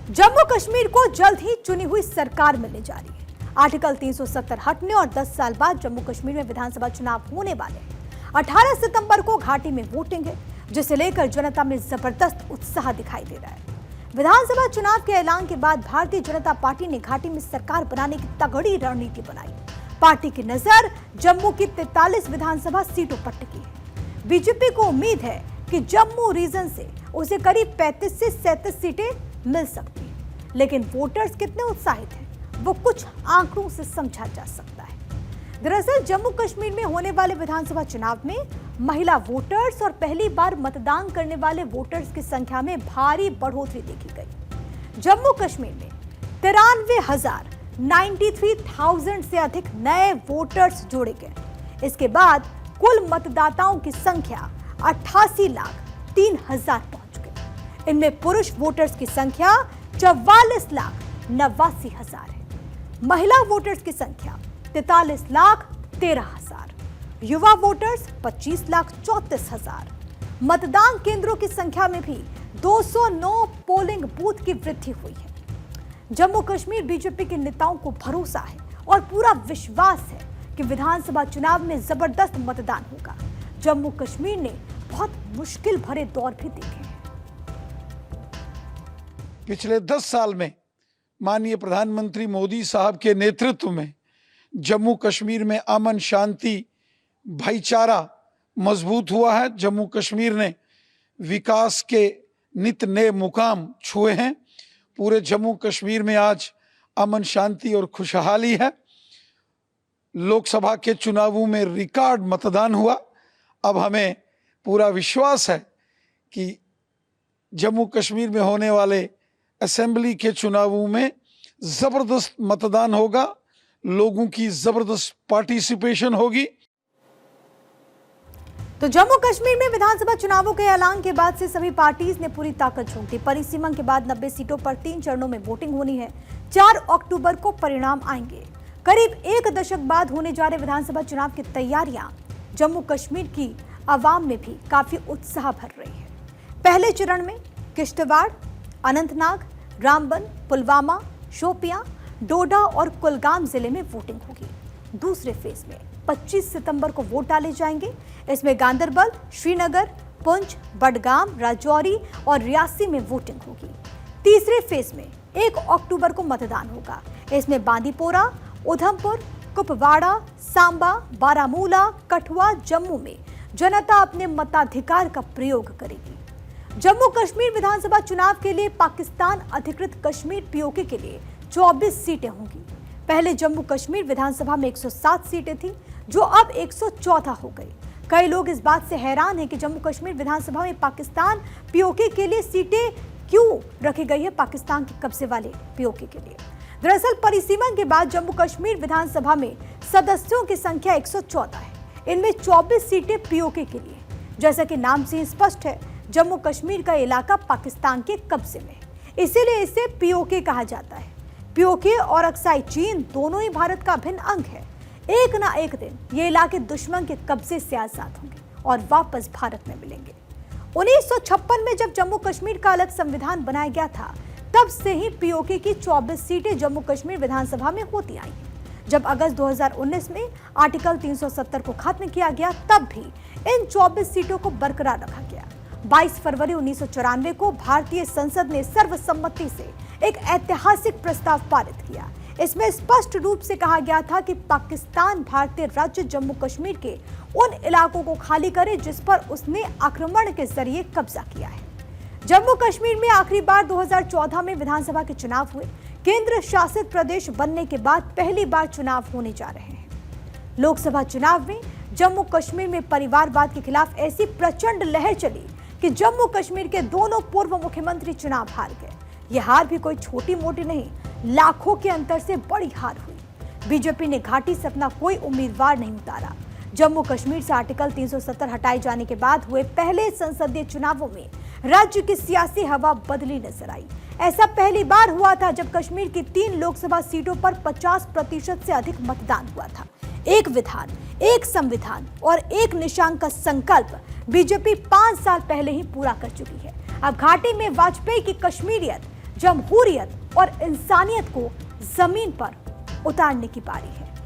जम्मू कश्मीर को जल्द ही चुनी हुई सरकार मिलने जा रही है। आर्टिकल 370 हटने और 10 साल बाद जम्मू कश्मीर में विधानसभा चुनाव होने वाले हैं। 18 सितंबर को घाटी में वोटिंग है, जिसे लेकर जनता में जबरदस्त उत्साह दिखाई दे रहा है। विधानसभा चुनाव के ऐलान के बाद भारतीय जनता पार्टी ने घाटी में सरकार बनाने की तगड़ी रणनीति बनाई। पार्टी की नजर जम्मू की 43 विधानसभा सीटों पर टिकी है। बीजेपी को उम्मीद है कि जम्मू रीजन से उसे करीब 35 से 37 सीटें मिल सकती हैं, लेकिन वोटर्स कितने उत्साहित हैं वो कुछ आंकड़ों से समझा जा सकता है। दरअसल जम्मू कश्मीर में होने वाले विधानसभा चुनाव में महिला वोटर्स और पहली बार मतदान करने वाले वोटर्स की संख्या में भारी बढ़ोतरी देखी गई। जम्मू कश्मीर में 93,000 से अधिक नए वोटर्स जोड़े गए। इसके बाद कुल मतदाताओं की संख्या 88,03,000 पहुंच गई। इनमें पुरुष वोटर्स की संख्या 44,89,000 है। महिला वोटर्स की संख्या 43,13,000, युवा वोटर्स 25,34,000। मतदान केंद्रों की संख्या में भी 209 पोलिंग बूथ की वृद्धि हुई है। जम्मू कश्मीर बीजेपी के नेताओं को भरोसा है और पूरा विश्वास है कि विधानसभा चुनाव में जबरदस्त मतदान होगा। जम्मू कश्मीर ने बहुत मुश्किल भरे दौर भी देखे हैं। पिछले 10 साल में माननीय प्रधानमंत्री मोदी साहब के नेतृत्व में जम्मू कश्मीर में अमन, शांति, भाईचारा मजबूत हुआ है। जम्मू कश्मीर ने विकास के नित नए मुकाम छुए हैं। पूरे जम्मू कश्मीर में आज अमन, शांति और खुशहाली है। लोकसभा के चुनावों में रिकॉर्ड मतदान हुआ। अब हमें पूरा विश्वास है कि जम्मू कश्मीर में होने वाले असेंबली के चुनावों में जबरदस्त मतदान होगा, लोगों की जबरदस्त पार्टिसिपेशन होगी। तो जम्मू कश्मीर में विधानसभा चुनावों के ऐलान के बाद से सभी पार्टीज ने पूरी ताकत झोंक दी। परिसीमन के बाद 90 सीटों पर 3 चरणों में वोटिंग होनी है। 4 अक्टूबर को परिणाम आएंगे। करीब 1 दशक बाद होने जा रहे विधानसभा चुनाव की तैयारियां जम्मू कश्मीर की आवाम में भी काफी उत्साह भर रही है। पहले चरण में किश्तवाड़, अनंतनाग, रामबन, पुलवामा, शोपियां, डोडा और कुलगाम जिले में वोटिंग होगी। दूसरे फेज में 25 सितंबर को वोट डाले जाएंगे। इसमें गांदरबल, श्रीनगर, पुंछ, बडगाम, राजौरी और रियासी में वोटिंग होगी। तीसरे फेज में 1 अक्टूबर को मतदान होगा। इसमें बांदीपोरा, उधमपुर, कुपवाड़ा, सांबा, बारामूला, कठुआ, जम्मू में जनता अपने मताधिकार का प्रयोग करेगी। जम्मू कश्मीर विधानसभा चुनाव के लिए पाकिस्तान अधिकृत कश्मीर पीओके के लिए 24 सीटें होंगी। पहले जम्मू कश्मीर विधानसभा में 107 सीटें थी, जो अब 114 हो गई। कई लोग इस बात से हैरान हैं कि जम्मू कश्मीर विधानसभा में पाकिस्तान पीओके के लिए सीटें क्यों रखी गई है, पाकिस्तान के कब्जे वाले पीओके के लिए। दरअसल परिसीमन के बाद जम्मू कश्मीर विधानसभा में सदस्यों की संख्या 114 है। इनमें 24 सीटें पीओके के लिए। जैसा कि नाम से स्पष्ट है, जम्मू कश्मीर का इलाका पाकिस्तान के कब्जे में, इसीलिए इसे पीओके कहा जाता है। पीओके और अक्साई चीन दोनों ही भारत का अभिन्न अंग है। एक ना एक दिन ये इलाके दुश्मन के कब्जे से आजाद होंगे और वापस भारत में मिलेंगे। 1956 में जब जम्मू कश्मीर का अलग संविधान बनाया गया था, तब से ही पीओके की 24 सीटें जम्मू कश्मीर विधानसभा में होती आई। जब अगस्त 2019 में आर्टिकल 370 को खत्म किया गया, तब भी इन 24 सीटों को बरकरार रखा गया। 22 फरवरी 1994 को भारतीय संसद ने सर्वसम्मति से एक ऐतिहासिक प्रस्ताव पारित किया। इसमें स्पष्ट रूप से कहा गया था कि पाकिस्तान भारतीय राज्य जम्मू कश्मीर के उन इलाकों को खाली करे जिस पर उसने आक्रमण के जरिए कब्जा किया है। जम्मू कश्मीर में आखिरी बार 2014 में विधानसभा के चुनाव हुए। केंद्र शासित प्रदेश बनने के बाद पहली बार चुनाव होने जा रहे हैं। लोकसभा चुनाव में जम्मू कश्मीर में परिवारवाद के खिलाफ ऐसी प्रचंड लहर चली कि जम्मू कश्मीर के दोनों पूर्व मुख्यमंत्री चुनाव हार गए। यह हार भी कोई छोटी मोटी नहीं, लाखों के अंतर से बड़ी हार हुई। बीजेपी ने घाटी से अपना कोई उम्मीदवार नहीं उतारा। जम्मू कश्मीर से आर्टिकल 370 हटाए जाने के बाद हुए पहले संसदीय चुनावों में राज्य की सियासी हवा बदली नजर आई। ऐसा पहली बार हुआ था जब कश्मीर की 3 लोकसभा सीटों पर 50% से अधिक मतदान हुआ था। एक विधान, एक संविधान और एक निशान का संकल्प बीजेपी 5 साल पहले ही पूरा कर चुकी है। अब घाटी में वाजपेयी की कश्मीरियत जमहूरियत और इंसानियत को जमीन पर उतारने की बारी है।